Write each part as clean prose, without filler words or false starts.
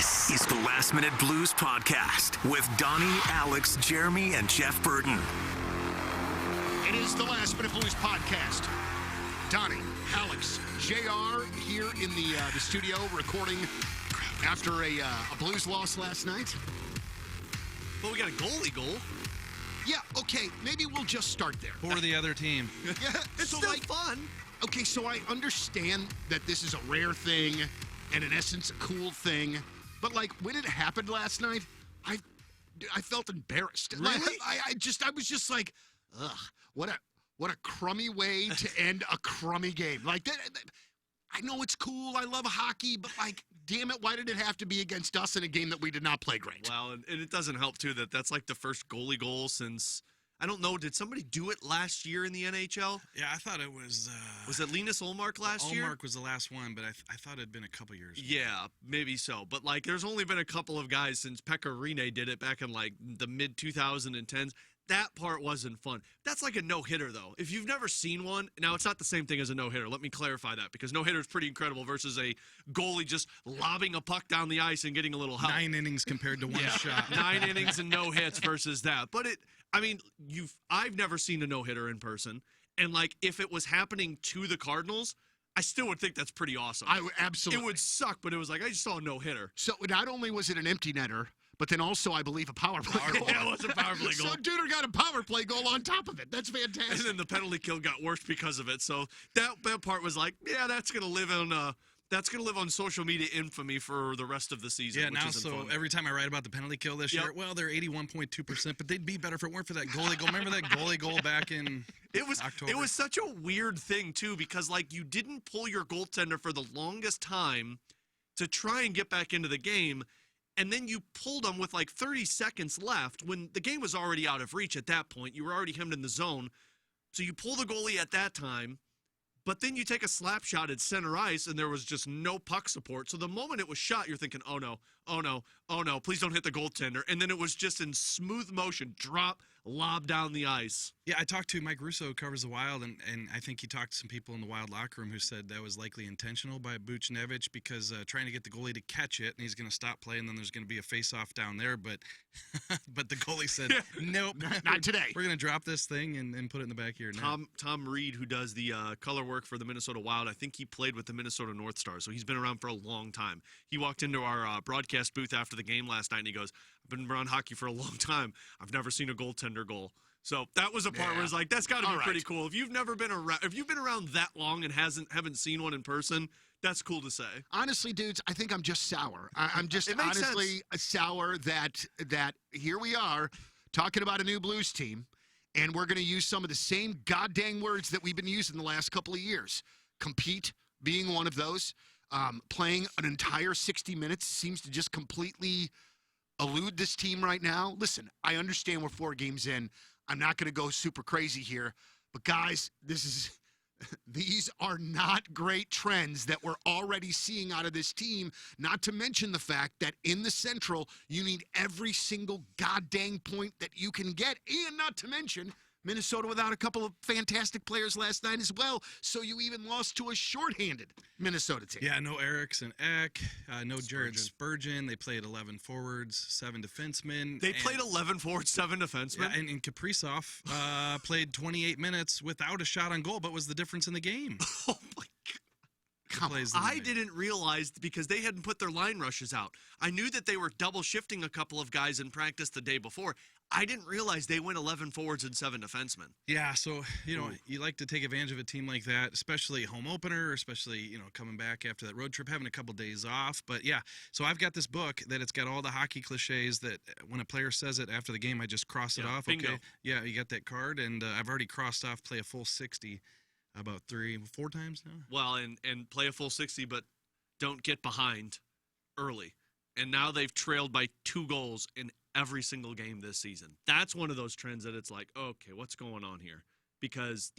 This is the Last Minute Blues Podcast with Donnie, Alex, Jeremy, and Jeff Burton. It is the Last Minute Blues Podcast. Donnie, Alex, JR here in the studio recording after a Blues loss last night. Well, we got a goalie goal. Yeah, okay, maybe we'll just start there. For the other team. Yeah, It's so still fun. Okay, so I understand that this is a rare thing and in essence a cool thing, but like when it happened last night, I felt embarrassed. Really? I was just like, ugh, what a crummy way to end a crummy game. Like that, I know it's cool. I love hockey, but like, damn it, why did it have to be against us in a game that we did not play great? Well, and it doesn't help, too, that that's like the first goalie goal since, I don't know, did somebody do it last year in the NHL? Yeah, I thought it was... Was it Linus Ullmark last year? Ullmark was the last one, but I thought it had been a couple years ago. Yeah, maybe so. But, like, there's only been a couple of guys since Pekka Rinne did it back in, like, the mid-2010s. That part wasn't fun. That's like a no-hitter, though. If you've never seen one, now it's not the same thing as a no-hitter. Let me clarify that, because no-hitter is pretty incredible versus a goalie just lobbing a puck down the ice and getting a little help. 9 innings compared to one shot. 9 innings and no hits versus that. But I've never seen a no-hitter in person. And, like, if it was happening to the Cardinals, I still would think that's pretty awesome. Absolutely. It would suck, but it was like, I just saw a no-hitter. So not only was it an empty netter, but then also, I believe, a power play goal. Yeah, it was a power play goal. So Duder got a power play goal on top of it. That's fantastic. And then the penalty kill got worse because of it. So that part was like, yeah, that's gonna live on social media infamy for the rest of the season. Yeah, which now isn't fun. every time I write about the penalty kill this Yep. year, well, they're 81.2%, but they'd be better if it weren't for that goalie goal. Remember that goalie goal back in October? It was such a weird thing too, because like you didn't pull your goaltender for the longest time to try and get back into the game. And then you pulled them with like 30 seconds left when the game was already out of reach at that point. You were already hemmed in the zone. So you pull the goalie at that time, but then you take a slap shot at center ice and there was just no puck support. So the moment it was shot, you're thinking, oh no, oh no, oh no, please don't hit the goaltender. And then it was just in smooth motion, drop, lob down the ice. Yeah, I talked to Mike Russo, who covers the Wild, and I think he talked to some people in the Wild locker room who said that was likely intentional by Buchnevich because trying to get the goalie to catch it, and he's going to stop play, and then there's going to be a face-off down there. But but the goalie said, nope. Not today. We're going to drop this thing and put it in the back here. Tom Reed, who does the color work for the Minnesota Wild, I think he played with the Minnesota North Stars, so he's been around for a long time. He walked into our broadcast booth after the game last night, and he goes, I've been around hockey for a long time. I've never seen a goaltender goal. So that was a part where it's like, that's got to be pretty cool. If you've been around that long and haven't seen one in person, that's cool to say. Honestly, dudes, I think I'm just sour. I'm just It makes honestly sour that here we are talking about a new Blues team, and we're going to use some of the same goddamn words that we've been using the last couple of years. Compete being one of those. Playing an entire 60 minutes seems to just completely elude this team right now. Listen, I understand we're 4 games in. I'm not going to go super crazy here, but guys, these are not great trends that we're already seeing out of this team, not to mention the fact that in the Central, you need every single goddamn point that you can get, and not to mention Minnesota without a couple of fantastic players last night as well, so you even lost to a shorthanded Minnesota team. Yeah, no Eriksson Ek, no Jared Spurgeon. They played 11 forwards, 7 defensemen. They played 11 forwards, 7 defensemen. Yeah, and Kaprizov played 28 minutes without a shot on goal, but was the difference in the game. Oh, my God. I didn't realize because they hadn't put their line rushes out. I knew that they were double shifting a couple of guys in practice the day before. I didn't realize they went 11 forwards and 7 defensemen. Yeah, so, you like to take advantage of a team like that, especially home opener, especially, coming back after that road trip, having a couple days off. But, yeah, so I've got this book that it's got all the hockey cliches that when a player says it after the game, I just cross it off. Bingo. Okay, yeah, you got that card, and I've already crossed off play a full 60 about 4 times now. Well, and play a full 60, but don't get behind early. And now they've trailed by 2 goals in every single game this season. That's one of those trends that it's like, okay, what's going on here? Because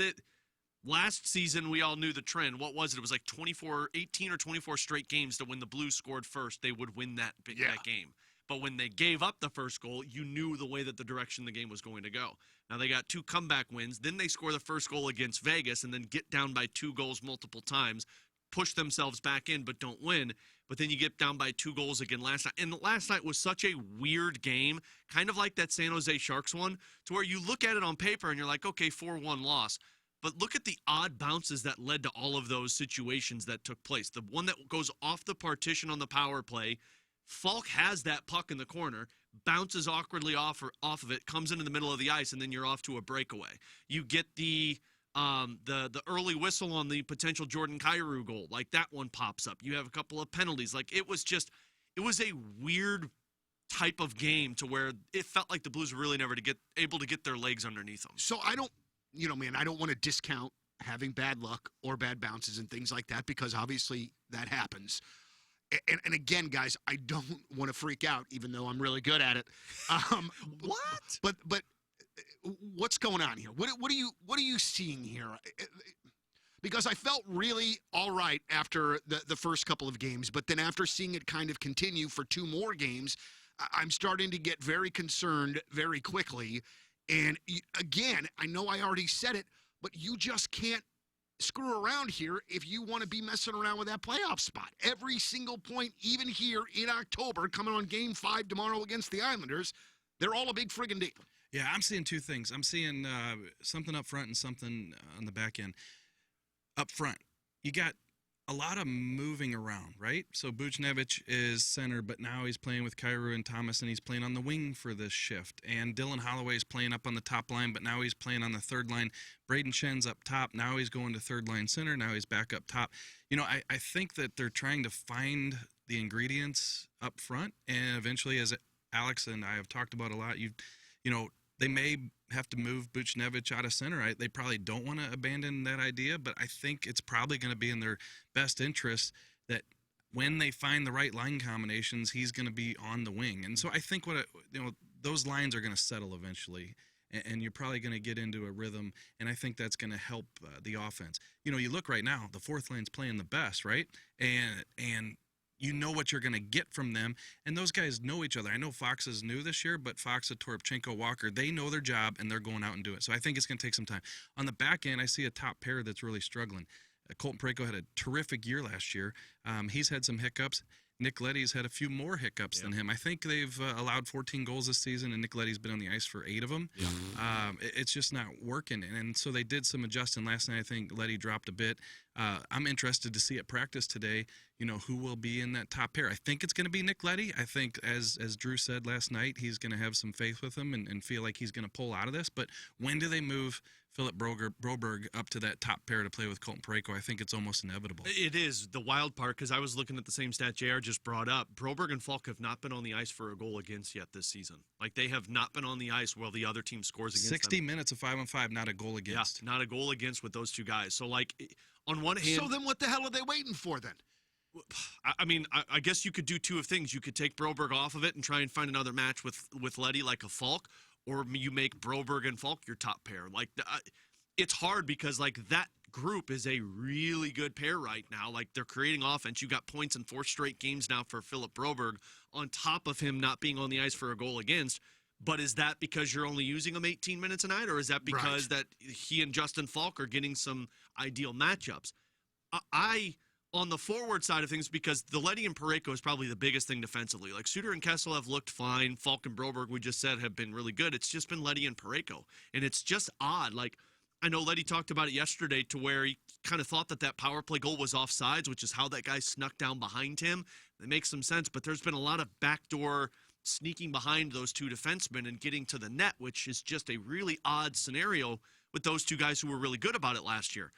last season we all knew the trend. What was it? It was like 18 or 24 straight games that when the Blues scored first, they would win that game. But when they gave up the first goal, you knew the way that the direction the game was going to go. Now they got 2 comeback wins. Then they score the first goal against Vegas and then get down by 2 goals multiple times, push themselves back in but don't win. but then you get down by 2 goals again last night. And last night was such a weird game, kind of like that San Jose Sharks one, to where you look at it on paper and you're like, okay, 4-1 loss. But look at the odd bounces that led to all of those situations that took place. The one that goes off the partition on the power play, Falk has that puck in the corner, bounces awkwardly off of it, comes into the middle of the ice, and then you're off to a breakaway. You get the early whistle on the potential Jordan Kyrou goal. Like, that one pops up. You have a couple of penalties. Like, it was a weird type of game to where it felt like the Blues were really never able to get their legs underneath them. So I don't want to discount having bad luck or bad bounces and things like that, because obviously that happens. And again, guys, I don't want to freak out, even though I'm really good at it. What? But what's going on here? What are you seeing here? Because I felt really all right after the first couple of games, but then after seeing it kind of continue for 2 more games, I'm starting to get very concerned very quickly. And again, I know I already said it, but you just can't screw around here if you want to be messing around with that playoff spot. Every single point, even here in October, coming on Game 5 tomorrow against the Islanders, they're all a big friggin' deal. Yeah, I'm seeing 2 things. I'm seeing something up front and something on the back end. Up front, you got a lot of moving around, right? So Buchnevich is center, but now he's playing with Kyrou and Thomas, and he's playing on the wing for this shift. And Dylan Holloway is playing up on the top line, but now he's playing on the third line. Braden Shen's up top. Now he's going to third line center. Now he's back up top. I think that they're trying to find the ingredients up front, and eventually, as Alex and I have talked about a lot, they may have to move Buchnevich out of center. They probably don't want to abandon that idea, but I think it's probably going to be in their best interest that when they find the right line combinations, he's going to be on the wing. And so I think those lines are going to settle eventually, and you're probably going to get into a rhythm, and I think that's going to help the offense. You look right now, the fourth line's playing the best, right? And you know what you're going to get from them, and those guys know each other. I know Fox is new this year, but Fox, Toropchenko, Walker, they know their job, and they're going out and doing it. So I think it's going to take some time. On the back end, I see a top pair that's really struggling. Colton Parayko had a terrific year last year. He's had some hiccups. Nick Leddy's had a few more hiccups than him. I think they've allowed 14 goals this season, and Nick Leddy's been on the ice for 8 of them. Yeah. It's just not working, and so they did some adjusting last night. I think Leddy dropped a bit. I'm interested to see at practice today, who will be in that top pair. I think it's going to be Nick Leddy. I think, as Drew said last night, he's going to have some faith with him and feel like he's going to pull out of this. But when do they move Philip Broberg up to that top pair to play with Colton Parayko? I think it's almost inevitable. It is the wild part, because I was looking at the same stat JR just brought up. Broberg and Falk have not been on the ice for a goal against yet this season. Like, they have not been on the ice while the other team scores against 60 them. minutes of 5-on-5, not a goal against. Yeah, not a goal against with those 2 guys. So, like, on one hand... So then what the hell are they waiting for then? I mean, I guess you could do 2 of things. You could take Broberg off of it and try and find another match with Leddy like a Falk, or you make Broberg and Falk your top pair. Like, it's hard because, like, that group is a really good pair right now. Like, they're creating offense. You got points in 4 straight games now for Philip Broberg, on top of him not being on the ice for a goal against. But is that because you're only using him 18 minutes a night, or is that because that he and Justin Falk are getting some ideal matchups? On the forward side of things, because the Leddy and Parayko is probably the biggest thing defensively. Like, Suter and Kessel have looked fine. Falk and Broberg, we just said, have been really good. It's just been Leddy and Parayko. And it's just odd. Like, I know Leddy talked about it yesterday, to where he kind of thought that power play goal was offsides, which is how that guy snuck down behind him. It makes some sense, but there's been a lot of backdoor sneaking behind those 2 defensemen and getting to the net, which is just a really odd scenario with those 2 guys who were really good about it last year.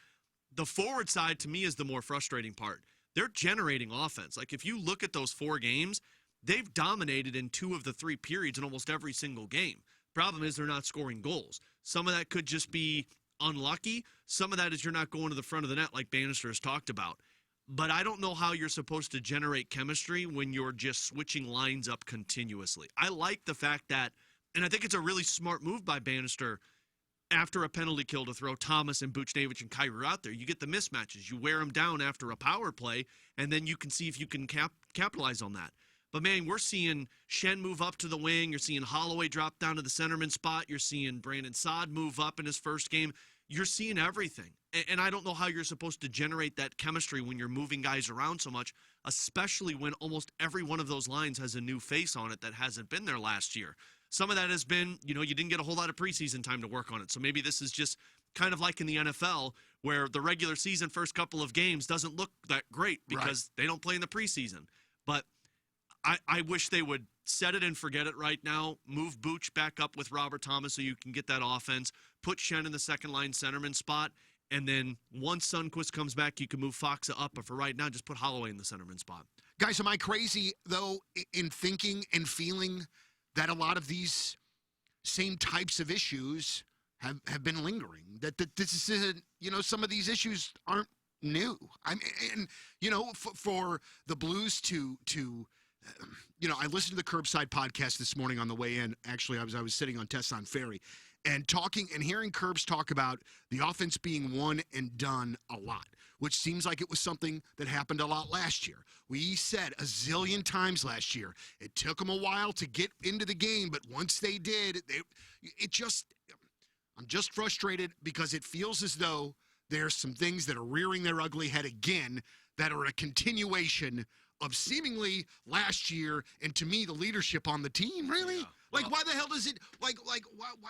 The forward side, to me, is the more frustrating part. They're generating offense. Like, if you look at those 4 games, they've dominated in 2 of the 3 periods in almost every single game. Problem is, they're not scoring goals. Some of that could just be unlucky. Some of that is you're not going to the front of the net like Bannister has talked about. But I don't know how you're supposed to generate chemistry when you're just switching lines up continuously. I like the fact that, and I think it's a really smart move by Bannister, after a penalty kill, to throw Thomas and Buchnevich and Kyrou out there. You get the mismatches. You wear them down after a power play, and then you can see if you can capitalize on that. But, man, we're seeing Shen move up to the wing. You're seeing Holloway drop down to the centerman spot. You're seeing Brandon Saad move up in his first game. You're seeing everything. And I don't know how you're supposed to generate that chemistry when you're moving guys around so much, especially when almost every one of those lines has a new face on it that hasn't been there last year. Some of that has been, you didn't get a whole lot of preseason time to work on it. So maybe this is just kind of like in the NFL where the regular season first couple of games doesn't look that great because they don't play in the preseason. But I wish they would set it and forget it right now. Move Buch back up with Robert Thomas so you can get that offense. Put Shen in the second line centerman spot. And then once Sundqvist comes back, you can move Foxa up. But for right now, just put Holloway in the centerman spot. Guys, am I crazy, though, in thinking and feeling that a lot of these same types of issues have been lingering? That this isn't, some of these issues aren't new. I mean, and, for the Blues to I listened to the Curbside podcast this morning on the way in. Actually, I was sitting on Tesson Ferry and talking and hearing Curbs talk about the offense being one and done a lot, which seems like it was something that happened a lot last year. We said a zillion times last year, it took them a while to get into the game, but once they did, I'm just frustrated because it feels as though there's some things that are rearing their ugly head again that are a continuation of seemingly last year, and to me, the leadership on the team, really? Yeah. Like, why the hell does it, why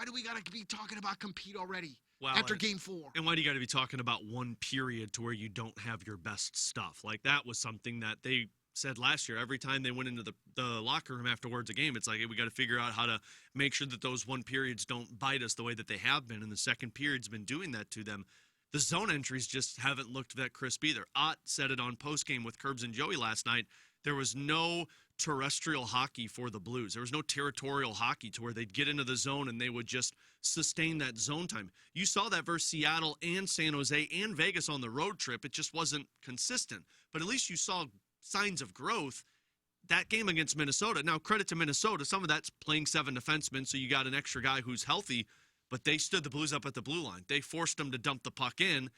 do we got to be talking about compete already after game 4? And why do you got to be talking about one period to where you don't have your best stuff? Like, that was something that they said last year. Every time they went into the locker room afterwards a game, it's like, hey, we got to figure out how to make sure that those one periods don't bite us the way that they have been, and the second period's been doing that to them. The zone entries just haven't looked that crisp either. Ott said it on postgame with Curbs and Joey last night. There was no terrestrial hockey for the Blues. There was no territorial hockey to where they'd get into the zone and they would just sustain that zone time. You saw that versus Seattle and San Jose and Vegas on the road trip. It just wasn't consistent. But at least you saw signs of growth. That game against Minnesota, now credit to Minnesota, some of that's playing 7 defensemen, so you got an extra guy who's healthy, but they stood the Blues up at the blue line. They forced them to dump the puck in,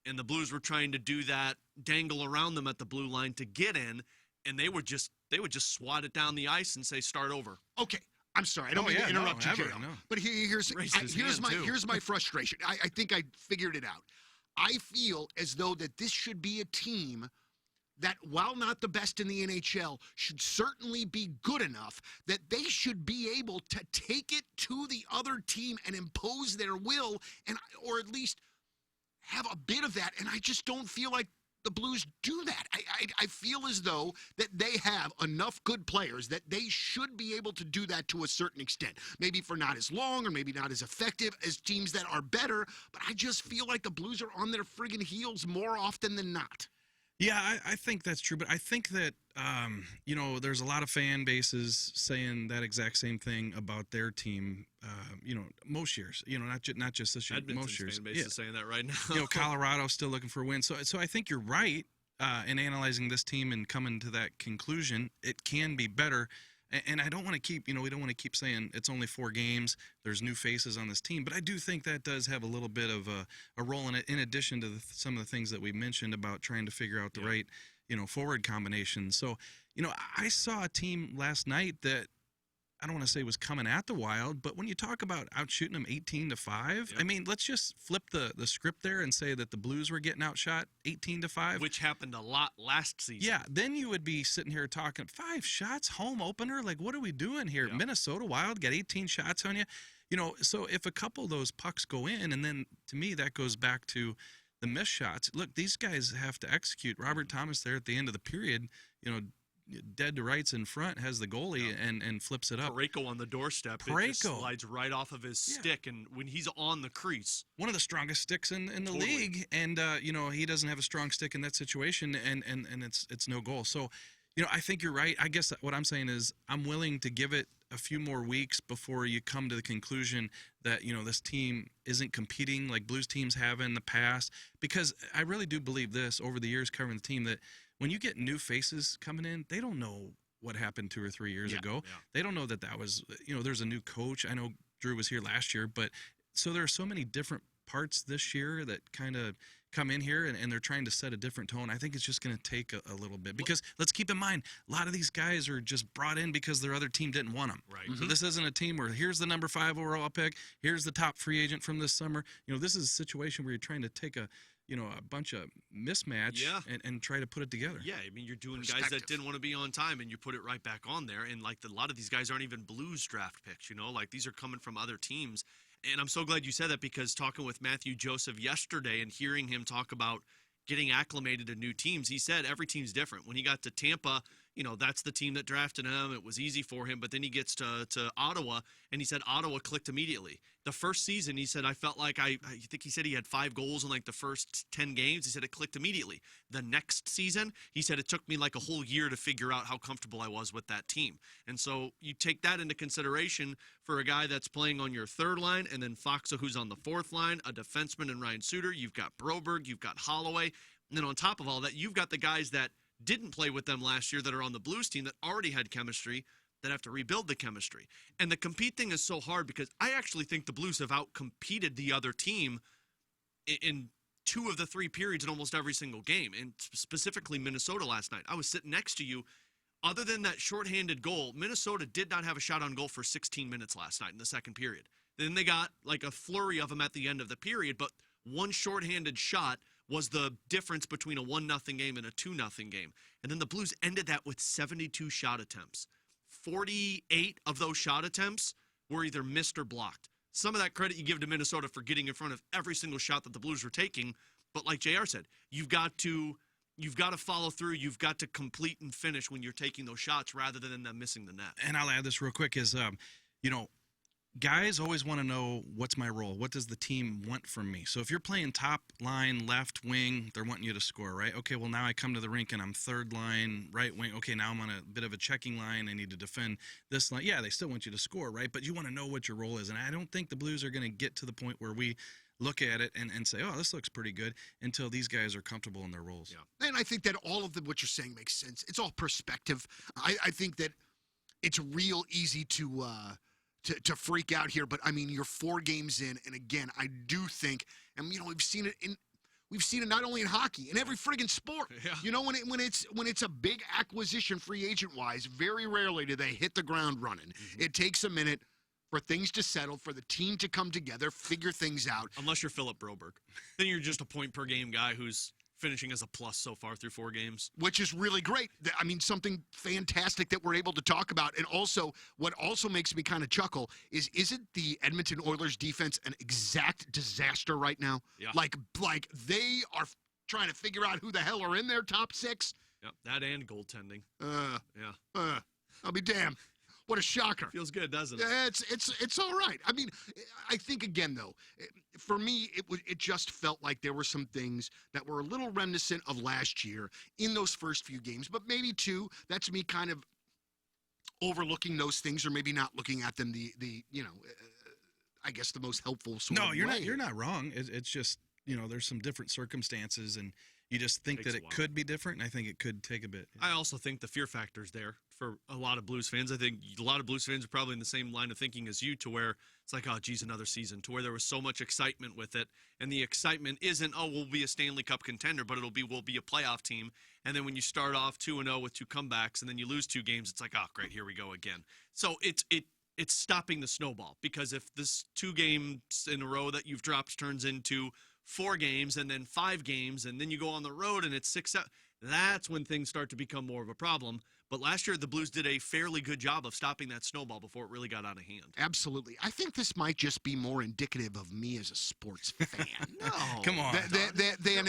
and the Blues were trying to do that, dangle around them at the blue line to get in, and they would just swat it down the ice and say, start over. Okay. I'm sorry. I don't mean to interrupt you, JL. No. But here's my frustration. I think I figured it out. I feel as though that this should be a team that, while not the best in the NHL, should certainly be good enough that they should be able to take it to the other team and impose their will, or at least have a bit of that. And I just don't feel like the Blues do that. I feel as though that they have enough good players that they should be able to do that to a certain extent. Maybe for not as long or maybe not as effective as teams that are better, but I just feel like the Blues are on their friggin' heels more often than not. Yeah, I think that's true, but I think that there's a lot of fan bases saying that exact same thing about their team. Most years, not just this year, Edmonton's most years. Fan base is saying that right now. Colorado's still looking for a win. So I think you're right in analyzing this team and coming to that conclusion. It can be better. And I don't want to keep, we don't want to keep saying it's only 4 games. There's new faces on this team. But I do think that does have a little bit of a role in it, in addition to some of the things that we mentioned about trying to figure out the right, forward combinations. So, I saw a team last night that I don't want to say was coming at the Wild, but when you talk about outshooting them 18-5, I mean, let's just flip the script there and say that the Blues were getting outshot 18-5. Which happened a lot last season. Yeah, then you would be sitting here talking 5 shots, home opener. Like, what are we doing here? Yeah. Minnesota Wild got 18 shots on you. So if a couple of those pucks go in, and then to me that goes back to the missed shots. Look, these guys have to execute. Robert Thomas there at the end of the period, dead to rights in front, has the goalie and flips it up. Parayko on the doorstep. It just slides right off of his stick, and when he's on the crease. One of the strongest sticks in the league, and he doesn't have a strong stick in that situation, and it's no goal. So, I think you're right. I guess what I'm saying is I'm willing to give it a few more weeks before you come to the conclusion that, this team isn't competing like Blues teams have in the past, because I really do believe this over the years covering the team, that when you get new faces coming in, they don't know what happened 2 or 3 years ago. Yeah. They don't know that was, there's a new coach. I know Drew was here last year, but so there are so many different parts this year that kind of come in here and they're trying to set a different tone. I think it's just going to take a little bit, because let's keep in mind, a lot of these guys are just brought in because their other team didn't want them. Right. So this isn't a team where here's the number 5 overall pick, here's the top free agent from this summer. This is a situation where you're trying to take a a bunch of mismatch and try to put it together. Yeah, I mean, you're doing guys that didn't want to be on time, and you put it right back on there. And, like, a lot of these guys aren't even Blues draft picks, Like, these are coming from other teams. And I'm so glad you said that, because talking with Matthew Joseph yesterday and hearing him talk about getting acclimated to new teams, he said every team's different. When he got to Tampa, that's the team that drafted him. It was easy for him. But then he gets to Ottawa, and he said Ottawa clicked immediately. The first season, he said, I felt like I think he said he had 5 goals in like the first 10 games. He said it clicked immediately. The next season, he said it took me like a whole year to figure out how comfortable I was with that team. And so you take that into consideration for a guy that's playing on your third line, and then Foxa, who's on the fourth line, a defenseman in Ryan Suter. You've got Broberg, you've got Holloway. And then on top of all that, you've got the guys that didn't play with them last year that are on the Blues team that already had chemistry, that have to rebuild the chemistry. And the compete thing is so hard, because I actually think the Blues have outcompeted the other team in 2 of the 3 periods in almost every single game, and specifically Minnesota last night. I was sitting next to you. Other than that shorthanded goal, Minnesota did not have a shot on goal for 16 minutes last night in the second period. Then they got like a flurry of them at the end of the period, but one shorthanded shot was the difference between a 1-0 game and a 2-0 game. And then the Blues ended that with 72 shot attempts. 48 of those shot attempts were either missed or blocked. Some of that credit you give to Minnesota for getting in front of every single shot that the Blues were taking. But like JR said, you've got to follow through. You've got to complete and finish when you're taking those shots rather than them missing the net. And I'll add this real quick is, guys always want to know, what's my role? What does the team want from me? So if you're playing top line, left wing, they're wanting you to score, right? Okay, well, now I come to the rink and I'm third line, right wing. Okay, now I'm on a bit of a checking line. I need to defend this line. Yeah, they still want you to score, right? But you want to know what your role is. And I don't think the Blues are going to get to the point where we look at it and say, oh, this looks pretty good, until these guys are comfortable in their roles. Yeah. And I think that all of what you're saying makes sense. It's all perspective. I think that it's real easy to freak out here, but I mean, you're 4 games in, and again, I do think, and we've seen it not only in hockey, in every friggin' sport. Yeah. When it's a big acquisition, free agent wise, very rarely do they hit the ground running. Mm-hmm. It takes a minute for things to settle, for the team to come together, figure things out. Unless you're Philip Broberg, then you're just a point per game guy who's finishing as a plus so far through 4 games. Which is really great. I mean, something fantastic that we're able to talk about. And also, what also makes me kind of chuckle isn't the Edmonton Oilers defense an exact disaster right now? Yeah. Like they are trying to figure out who the hell are in their top 6. Yep, that and goaltending. I'll be damned. What a shocker. Feels good, doesn't it? It's all right. I mean, I think, again, though, for me, it just felt like there were some things that were a little reminiscent of last year in those first few games. But maybe, too, that's me kind of overlooking those things, or maybe not looking at them I guess the most helpful sort of way. No, you're not wrong. It's just, there's some different circumstances, and you just think that it could be different, and I think it could take a bit. I also think the fear factor's there for a lot of Blues fans. I think a lot of Blues fans are probably in the same line of thinking as you, to where it's like, oh, geez, another season, to where there was so much excitement with it. And the excitement isn't, oh, we'll be a Stanley Cup contender, but we'll be a playoff team. And then when you start off 2-0 with 2 comebacks, and then you lose 2 games, it's like, oh, great, here we go again. So it's stopping the snowball, because if this 2 games in a row that you've dropped turns into 4 games and then 5 games, and then you go on the road and it's 6, 7, that's when things start to become more of a problem. But last year, the Blues did a fairly good job of stopping that snowball before it really got out of hand. Absolutely. I think this might just be more indicative of me as a sports fan. No. Come on. Than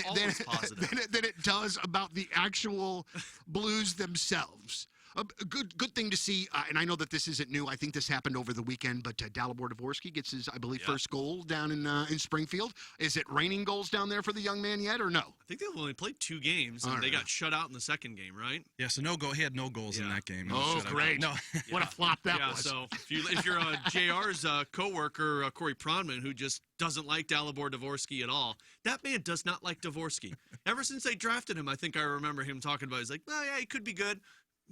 it does about the actual Blues themselves. A good thing to see, and I know that this isn't new. I think this happened over the weekend, but Dalibor Dvorsky gets his, I believe, first goal down in Springfield. Is it raining goals down there for the young man yet, or no? I think they've only played 2 games, and they got shut out in the second game, right? Yeah, so he had no goals in that game. Oh, great. No. What a flop that was. So if you're JR's coworker, Corey Pronman, who just doesn't like Dalibor Dvorsky at all, that man does not like Dvorsky. Ever since they drafted him, I think I remember him talking about, he's like, well, yeah, he could be good.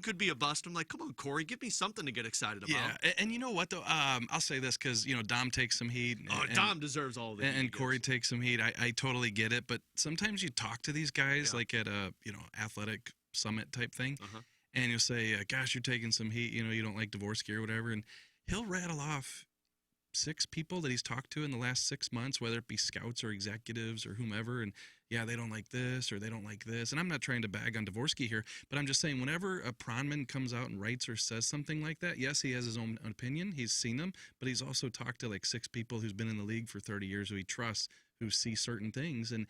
Could be a bust. I'm like, come on, Corey, give me something to get excited about. Yeah, and you know what, though? I'll say this because, Dom takes some heat. Dom deserves all of it. And Corey takes some heat. I totally get it. But sometimes you talk to these guys like at a, athletic summit type thing, and you'll say, gosh, you're taking some heat. You don't like Dvorsky or whatever. And he'll rattle off 6 people that he's talked to in the last 6 months, whether it be scouts or executives or whomever, and yeah, they don't like this or they don't like this. And I'm not trying to bag on Dvorsky here, but I'm just saying whenever a Pronman comes out and writes or says something like that, yes, he has his own opinion. He's seen them, but he's also talked to like 6 people who's been in the league for 30 years who he trusts, who see certain things, and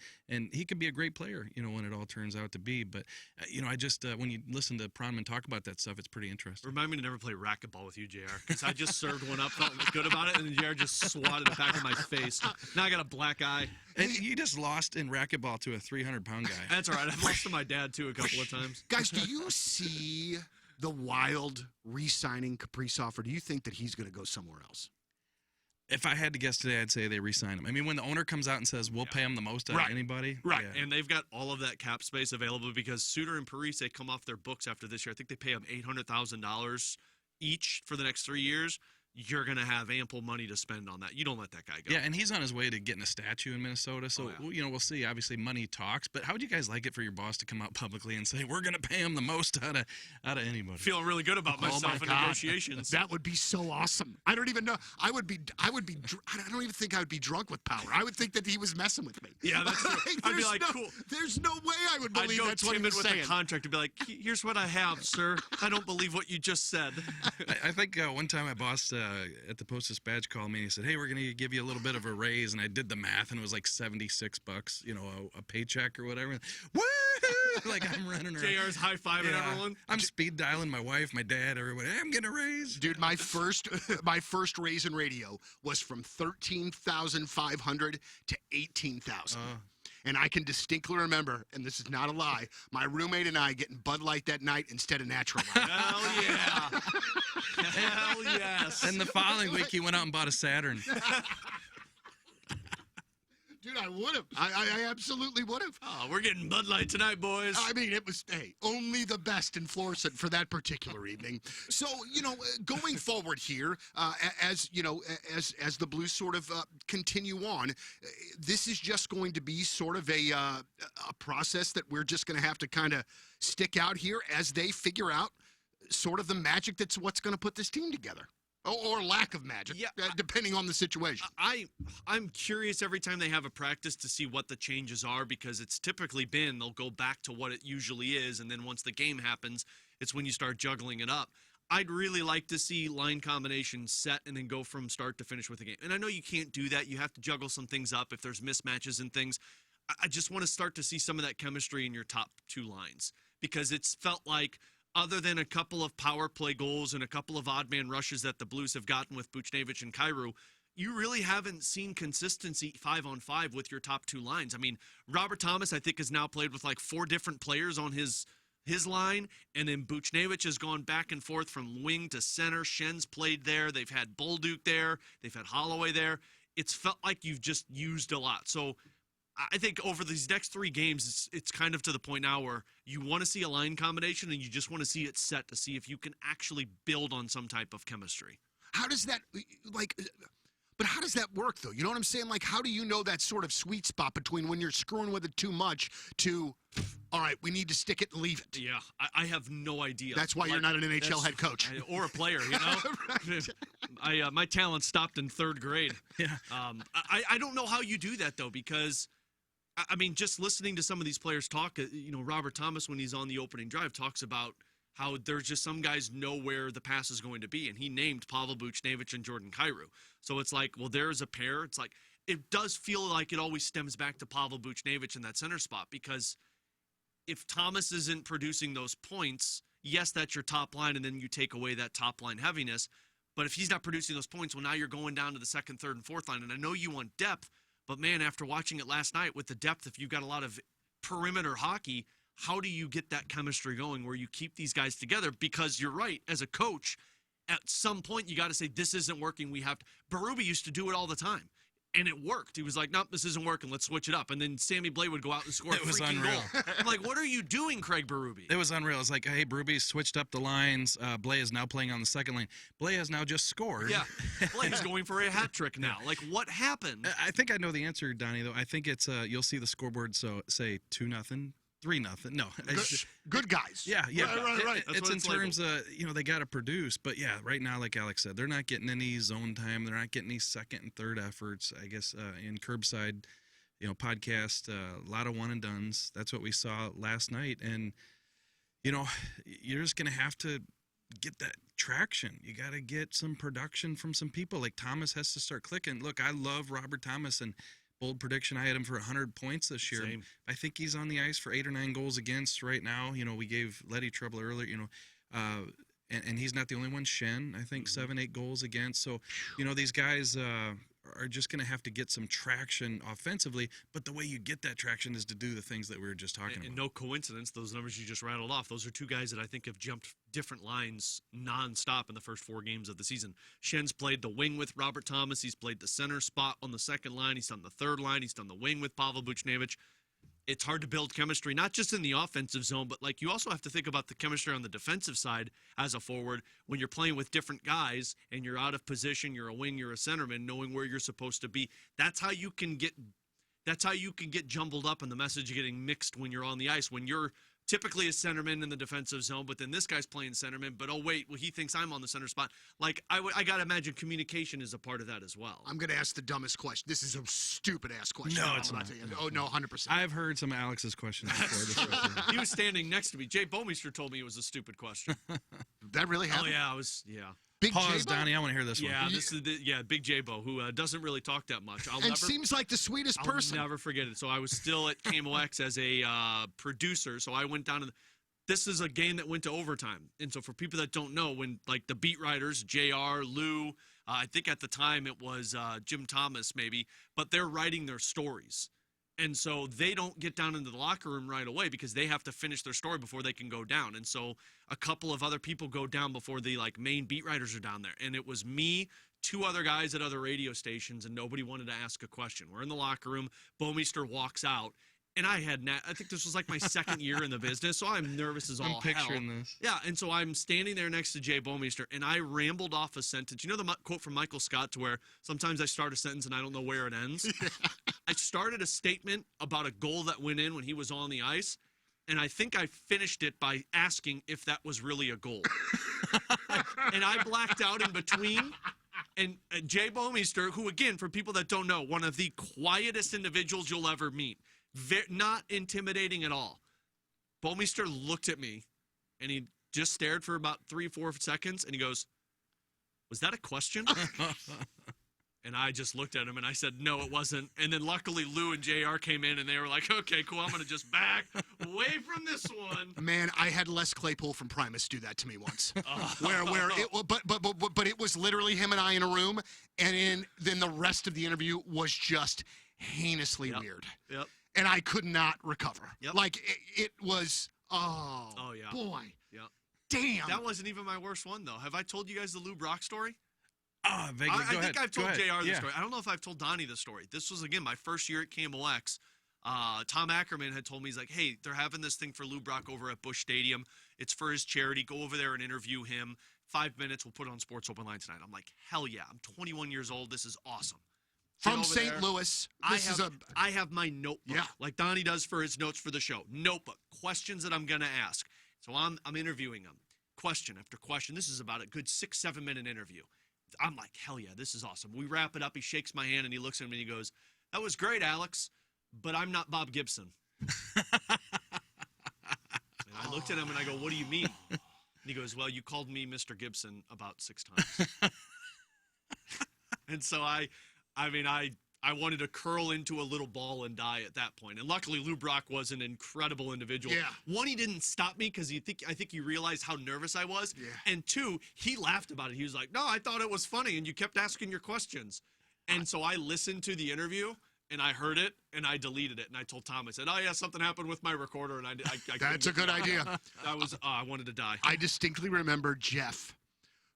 he could be a great player, when it all turns out to be. But I just when you listen to Pronman talk about that stuff, it's pretty interesting. Remind me to never play racquetball with you, JR, because I just served one up, felt good about it, and then JR just swatted it back in my face. Now I got a black eye. And you just lost in racquetball to a 300-pound guy. That's all right. I've lost to my dad too a couple of times. Guys, do you see the Wild re-signing Kaprizov, or do you think that he's going to go somewhere else? If I had to guess today, I'd say they re-sign him. I mean, when the owner comes out and says, we'll pay him the most out of anybody. Right. Yeah. And they've got all of that cap space available because Suter and Parise come off their books after this year. I think they pay them $800,000 each for the next 3 years. You're going to have ample money to spend on that. You don't let that guy go. Yeah, and he's on his way to getting a statue in Minnesota. So, we'll see. Obviously, money talks. But how would you guys like it for your boss to come out publicly and say, we're going to pay him the most out of anybody? Feeling really good about myself in negotiations. That would be so awesome. I don't even know. I don't even think I would be drunk with Power. I would think that he was messing with me. Yeah, that's true. I'd be like, cool. There's no way I would believe that's what he was with saying. the contract and be like, here's what I have, sir. I don't believe what you just said. I think one time my boss at the Post-Dispatch called me and he said, hey, we're going to give you a little bit of a raise. And I did the math, and it was like $76, a paycheck or whatever. Woo! Like I'm running around. JR's high-fiving everyone. I'm speed dialing my wife, my dad, everybody. Hey, I'm getting a raise. Dude, my first raise in radio was from $13,500 to $18,000. And I can distinctly remember, and this is not a lie, my roommate and I getting Bud Light that night instead of Natural Light. Hell yeah. Hell yes. And the following week, he went out and bought a Saturn. Dude, I would have. I absolutely would have. Oh, we're getting Bud Light tonight, boys. I mean, it was, only the best in Florissant for that particular evening. So, going forward here, as the Blues sort of continue on, this is just going to be sort of a process that we're just going to have to kind of stick out here as they figure out sort of the magic that's what's going to put this team together. Or lack of magic, depending on the situation. I'm curious every time they have a practice to see what the changes are, because it's typically been they'll go back to what it usually is, and then once the game happens, it's when you start juggling it up. I'd really like to see line combinations set and then go from start to finish with the game. And I know you can't do that. You have to juggle some things up if there's mismatches and things. I just want to start to see some of that chemistry in your top 2 lines, because it's felt like, other than a couple of power play goals and a couple of odd man rushes that the Blues have gotten with Buchnevich and Kyrou, you really haven't seen consistency 5-on-5 with your top 2 lines. I mean, Robert Thomas, I think, has now played with like 4 different players on his line, and then Buchnevich has gone back and forth from wing to center. Schen's played there. They've had Bolduc there. They've had Holloway there. It's felt like you've just used a lot. So I think over these next 3 games, it's kind of to the point now where you want to see a line combination and you just want to see it set to see if you can actually build on some type of chemistry. How does that, but how does that work, though? You know what I'm saying? Like, how do you know that sort of sweet spot between when you're screwing with it too much to, all right, we need to stick it and leave it? Yeah, I have no idea. That's why you're not an NHL head coach. Or a player, Right. My talent stopped in 3rd grade. Yeah. I don't know how you do that, though, because I mean, just listening to some of these players talk, Robert Thomas, when he's on the opening drive, talks about how there's just some guys know where the pass is going to be. And he named Pavel Buchnevich and Jordan Kyrou. So it's like, well, there's a pair. It's like, it does feel like it always stems back to Pavel Buchnevich in that center spot, because if Thomas isn't producing those points, yes, that's your top line, and then you take away that top line heaviness. But if he's not producing those points, well, now you're going down to the 2nd, 3rd, and 4th line. And I know you want depth, but, man, after watching it last night with the depth, if you've got a lot of perimeter hockey, how do you get that chemistry going where you keep these guys together? Because you're right, as a coach, at some point you got to say, this isn't working. Berube used to do it all the time, and it worked. He was like, nope, this isn't working. Let's switch it up. And then Sammy Blais would go out and score a freaking goal. I'm like, what are you doing, Craig Berube? It was unreal. It's like, hey, Berube switched up the lines. Blais is now playing on the 2nd line. Blais has now just scored. Yeah, Blais is going for a hat trick now. Like, what happened? I think I know the answer, Donnie, though. I think it's you'll see the scoreboard say 2-0 3-0. No, Good guys. Yeah. Right. That's It's what in it's terms of, they got to produce. But, yeah, right now, like Alex said, they're not getting any zone time. They're not getting any second and third efforts. I guess in curbside, podcast, a lot of one-and-dones. That's what we saw last night. And, you're just going to have to get that traction. You got to get some production from some people. Like Thomas has to start clicking. Look, I love Robert Thomas, and bold prediction, I had him for 100 points this year. Same. I think he's on the ice for 8 or 9 goals against right now. We gave Letty trouble earlier, and he's not the only one. Shen, I think 7-8 goals against. So, these guys are just going to have to get some traction offensively, but the way you get that traction is to do the things that we were just talking about. And no coincidence, those numbers you just rattled off, those are two guys that I think have jumped different lines nonstop in the first 4 games of the season. Shen's played the wing with Robert Thomas. He's played the center spot on the second line. He's done the third line. He's done the wing with Pavel Buchnevich. It's hard to build chemistry, not just in the offensive zone, but you also have to think about the chemistry on the defensive side as a forward when you're playing with different guys and you're out of position, you're a wing, you're a centerman, knowing where you're supposed to be. That's how you can get jumbled up and the message getting mixed when you're on the ice. When you're typically a centerman in the defensive zone, but then this guy's playing centerman, but he thinks I'm on the center spot. I got to imagine communication is a part of that as well. I'm going to ask the dumbest question. This is a stupid-ass question. No, it's not. Oh, no, 100%. I've heard some of Alex's questions before this. He was standing next to me. Jay Bomeister told me it was a stupid question. That really happened? Oh, yeah. Big Pause, J-Bo? Donnie. I want to hear this one. Yeah, this is Big J-Bo, who doesn't really talk that much. Seems like the sweetest person. I'll never forget it. So I was still at KMOX as a producer, so I went down to this is a game that went to overtime. And so for people that don't know, when the beat writers, JR, Lou, I think at the time it was Jim Thomas maybe, but they're writing their stories. And so they don't get down into the locker room right away because they have to finish their story before they can go down. And so a couple of other people go down before the main beat writers are down there. And it was me, 2 other guys at other radio stations, and nobody wanted to ask a question. We're in the locker room. Bomeister walks out. And I think this was my second year in the business, so I'm nervous as all hell. I'm picturing this. Yeah, and so I'm standing there next to Jay Bomeister, and I rambled off a sentence. You know the quote from Michael Scott to where sometimes I start a sentence and I don't know where it ends? I started a statement about a goal that went in when he was on the ice, and I think I finished it by asking if that was really a goal. And I blacked out in between. And Jay Bomeister, who, again, for people that don't know, one of the quietest individuals you'll ever meet, not intimidating at all. Bomeister looked at me, and he just stared for about 3-4 seconds, and he goes, "Was that a question?" And I just looked at him, and I said, "No, it wasn't." And then luckily Lou and JR came in, and they were like, "Okay, cool, I'm going to just back away from this one." Man, I had Les Claypool from Primus do that to me once. But it was literally him and I in a room, and then the rest of the interview was just heinously weird. Yep. And I could not recover. Yep. It was, yeah. Boy. Yep. Damn. That wasn't even my worst one, though. Have I told you guys the Lou Brock story? Vaguely. I think I've told JR the Yeah. story. I don't know if I've told Donnie the story. This was, again, my first year at KMOX. Tom Ackerman had told me, he's like, "Hey, they're having this thing for Lou Brock over at Busch Stadium. It's for his charity. Go over there and interview him. 5 minutes. We'll put it on Sports Open Line tonight." I'm like, hell yeah. I'm 21 years old. This is awesome. From St. Louis. I have my notebook, like Donnie does for his notes for the show. Notebook, questions that I'm going to ask. So I'm interviewing him, question after question. This is about a good 6-7 minute interview. I'm like, hell yeah, this is awesome. We wrap it up. He shakes my hand, and he looks at me, and he goes, "That was great, Alex, but I'm not Bob Gibson." And I looked at him, and I go, "What do you mean?" And he goes, "Well, you called me Mr. Gibson about 6 times." And so I wanted to curl into a little ball and die at that point. And luckily, Lou Brock was an incredible individual. Yeah. One, he didn't stop me because I think he realized how nervous I was. Yeah. And 2, he laughed about it. He was like, "No, I thought it was funny, and you kept asking your questions." And so I listened to the interview, and I heard it, and I deleted it. And I told Tom, I said, "Oh, yeah, something happened with my recorder." And I That's a good idea. I wanted to die. I distinctly remember Jeff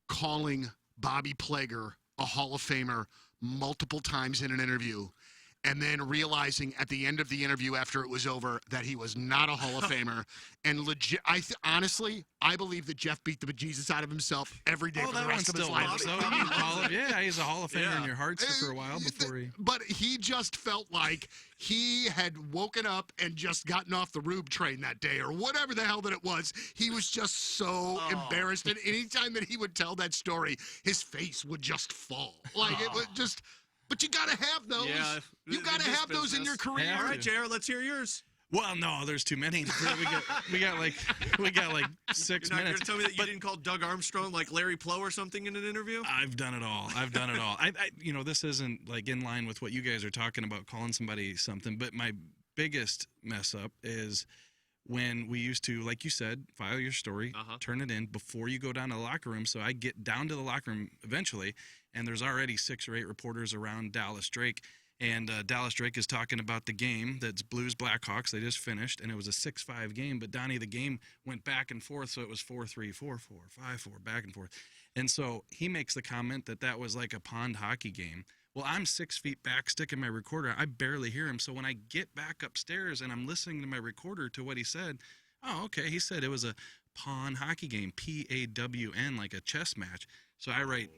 calling Bobby Plager a Hall of Famer multiple times in an interview. and then realizing at the end of the interview after it was over that he was not a Hall of Famer. And legit, honestly, I believe that Jeff beat the bejesus out of himself every day for the rest of his life. Yeah, he's a Hall of Famer in your hearts for a while before he. But he just felt like he had woken up and just gotten off the Rube train that day, or whatever the hell that it was. He was just so embarrassed, and anytime that he would tell that story, his face would just fall. Like it was just. But you got to have those. Yeah, you got to have those in your career. All right, JR, let's hear yours. Well, no, there's too many. We got like 6 minutes. You're not going to tell me that you didn't call Doug Armstrong like Larry Plow or something in an interview? I've done it all. This isn't like in line with what you guys are talking about, calling somebody something. But my biggest mess up is when we used to, like you said, file your story, turn it in before you go down to the locker room. So I get down to the locker room eventually, and there's already 6 or 8 reporters around Dallas Drake. And Dallas Drake is talking about the game that's Blues Blackhawks. They just finished, and it was a 6-5 game. But, Donnie, the game went back and forth, so it was 4-3, 4-4, 5-4, back and forth. And so he makes the comment that was like a pond hockey game. Well, I'm 6 feet back sticking my recorder. I barely hear him. So when I get back upstairs and I'm listening to my recorder to what he said, oh, okay, he said it was a pond hockey game, P-A-W-N, like a chess match. So I write,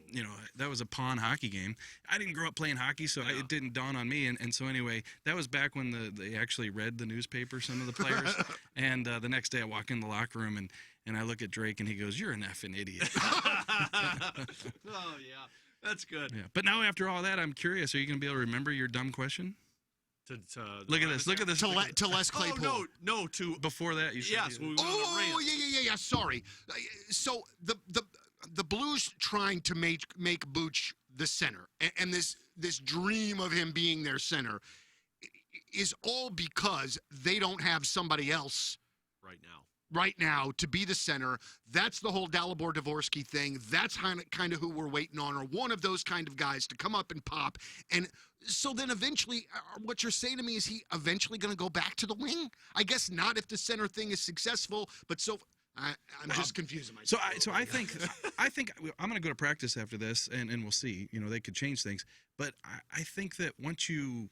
that was a pawn hockey game. I didn't grow up playing hockey, so it didn't dawn on me. And so anyway, that was back when they actually read the newspaper, some of the players. And the next day I walk in the locker room and I look at Drake and he goes, "You're an effing idiot." Oh, yeah. That's good. Yeah. But now after all that, I'm curious, are you going to be able to remember your dumb question? Look at this. To Les Claypool. Oh, no. To before that, you said. Yes. We went on a rant. Yeah. Sorry. So the Blues trying to make Buch the center, and this dream of him being their center is all because they don't have somebody else right now to be the center. That's the whole Dalibor Dvorsky thing. That's kind of who we're waiting on, or one of those kind of guys to come up and pop. And so then eventually, what you're saying to me is he eventually going to go back to the wing? I guess not if the center thing is successful, but so I'm just confusing myself. So I think I'm going to go to practice after this, and we'll see. They could change things. But I think that once you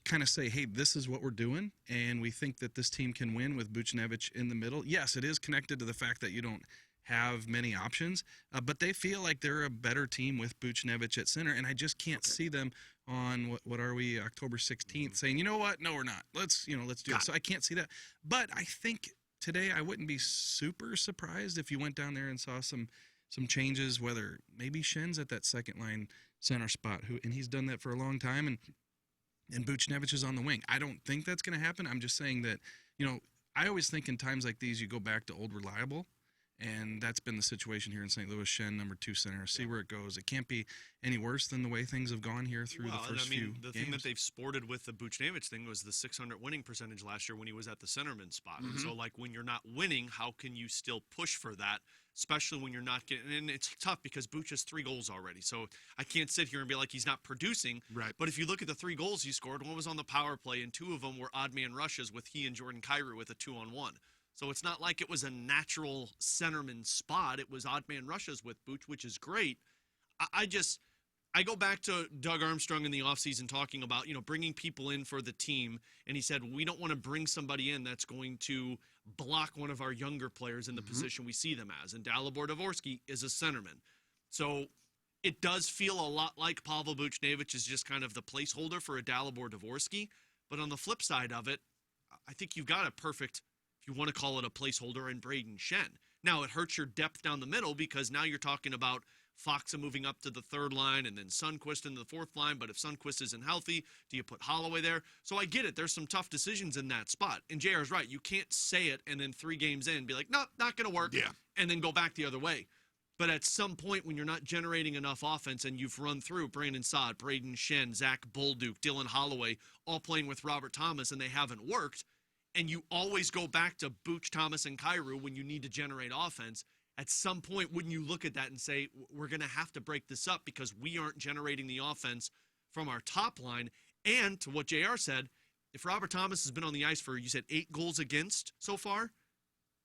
kind of say, hey, this is what we're doing, and we think that this team can win with Buchnevich in the middle. Yes, it is connected to the fact that you don't have many options, but they feel like they're a better team with Buchnevich at center, and I just can't see them on what are we, October 16th, saying, you know what, no, we're not. Let's do it. So I can't see that. But I think today I wouldn't be super surprised if you went down there and saw some changes, whether maybe Schen's at that second line center spot, and he's done that for a long time, and Buchnevich is on the wing. I don't think that's going to happen. I'm just saying that, I always think in times like these, you go back to old reliable, and that's been the situation here in St. Louis. Schenn, number 2 center. See where it goes. It can't be any worse than the way things have gone here through the first few games. The thing that they've sported with the Buchnevich thing was the .600 winning percentage last year when he was at the centerman spot. Mm-hmm. So, when you're not winning, how can you still push for that, especially when you're not getting – and it's tough because Buch has 3 goals already. So, I can't sit here and be like he's not producing. Right. But if you look at the 3 goals he scored, one was on the power play, and 2 of them were odd man rushes with he and Jordan Kyrou with a 2-on-1. So it's not like it was a natural centerman spot. It was odd man rushes with Buch, which is great. I go back to Doug Armstrong in the offseason talking about, bringing people in for the team. And he said, we don't want to bring somebody in that's going to block one of our younger players in the position we see them as. And Dalibor Dvorsky is a centerman. So it does feel a lot like Pavel Buchnevich is just kind of the placeholder for a Dalibor Dvorsky. But on the flip side of it, I think you've got a perfect – you want to call it a placeholder in Brayden Schenn. Now, it hurts your depth down the middle because now you're talking about Foxa moving up to the 3rd line and then Sundqvist into the 4th line. But if Sundqvist isn't healthy, do you put Holloway there? So I get it. There's some tough decisions in that spot. And JR is right. You can't say it and then 3 games in be like, no, not going to work, and then go back the other way. But at some point when you're not generating enough offense and you've run through Brandon Saad, Brayden Schenn, Zach Bolduc, Dylan Holloway, all playing with Robert Thomas, and they haven't worked, and you always go back to Buch, Thomas, and Kyrou when you need to generate offense, at some point, wouldn't you look at that and say, we're going to have to break this up because we aren't generating the offense from our top line? And to what JR said, if Robert Thomas has been on the ice for, you said, 8 goals against so far,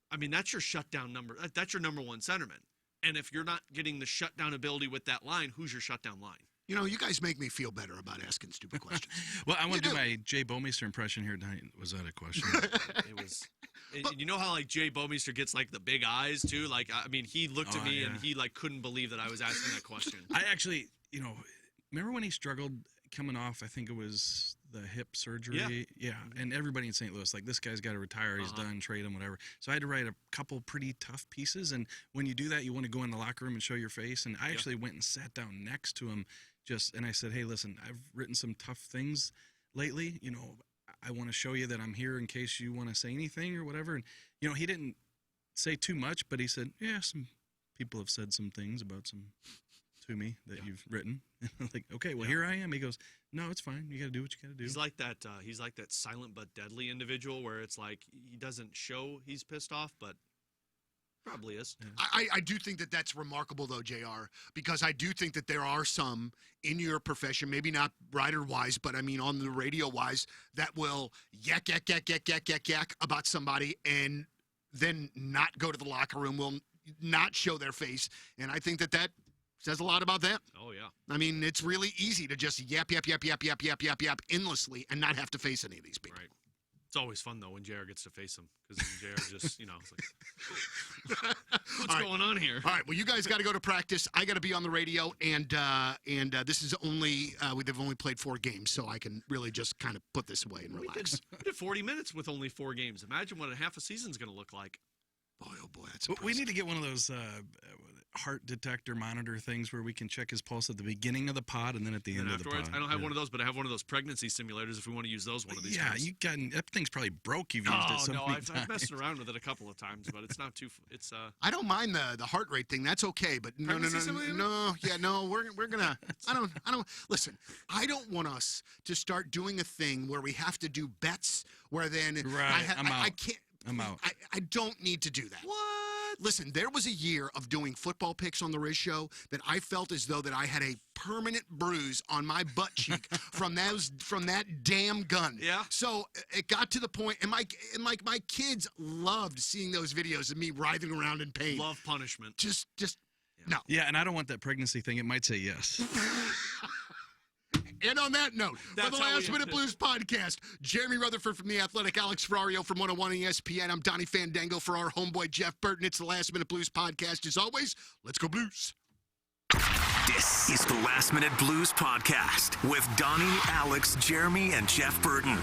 I mean, that's your shutdown number. That's your number 1 centerman. And if you're not getting the shutdown ability with that line, who's your shutdown line? You know, you guys make me feel better about asking stupid questions. Well, I want to You do do. my Jay Bomeister impression here tonight. Was that a question? It was. You know how like Jay Bomeister gets like the big eyes too? Like I mean, he looked at me and he like couldn't believe that I was asking that question. I actually, remember when he struggled coming off, I think it was the hip surgery? Yeah. And everybody in St. Louis, like, this guy's got to retire. He's done, trade him, whatever. So I had to write a couple pretty tough pieces. And when you do that, you want to go in the locker room and show your face. And I actually went and sat down next to him and I said, hey, listen, I've written some tough things lately. I want to show you that I'm here in case you want to say anything or whatever. And, he didn't say too much, but he said, yeah, some people have said some things about to me that you've written. And I'm like, okay, well, here I am. He goes, no, it's fine. You got to do what you got to do. He's like that silent but deadly individual where it's like he doesn't show he's pissed off, but probably is. Yeah. I do think that that's remarkable, though, JR, because I do think that there are some in your profession, maybe not writer-wise, but I mean on the radio-wise, that will yak about somebody and then not go to the locker room, will not show their face. And I think that says a lot about them. Oh, yeah. I mean, it's really easy to just yap endlessly and not have to face any of these people. Right. It's always fun, though, when JR gets to face him, because JR just, it's like, what's going on here? All right, well, you guys got to go to practice. I got to be on the radio, and this is only, they've only played 4 games, so I can really just kind of put this away and relax. We did 40 minutes with only 4 games. Imagine what a half a season's going to look like. Boy, oh boy, that's impressive. We need to get one of those heart detector monitor things where we can check his pulse at the beginning of the pod and then at the end of the pod. I don't have one of those, but I have one of those pregnancy simulators if we want to use those one of these times. That thing's probably broke. You've used it so many times. I've messed around with it a couple of times, but it's not too. It's I don't mind the heart rate thing. That's okay, but no. We're gonna. I don't. Listen, I don't want us to start doing a thing where we have to do bets. Where then I can't. I'm out. I don't need to do that. What? Listen, there was a year of doing football picks on the Riz Show that I felt as though that I had a permanent bruise on my butt cheek from that damn gun. Yeah. So it got to the point, and my kids loved seeing those videos of me writhing around in pain. Love punishment. Just no. Yeah, and I don't want that pregnancy thing. It might say yes. And on that note, for the Last Minute Blues podcast, Jeremy Rutherford from The Athletic, Alex Ferrario from 101 ESPN. I'm Donnie Fandango for our homeboy Jeff Burton. It's the Last Minute Blues podcast. As always, let's go Blues. This is the Last Minute Blues podcast with Donnie, Alex, Jeremy, and Jeff Burton.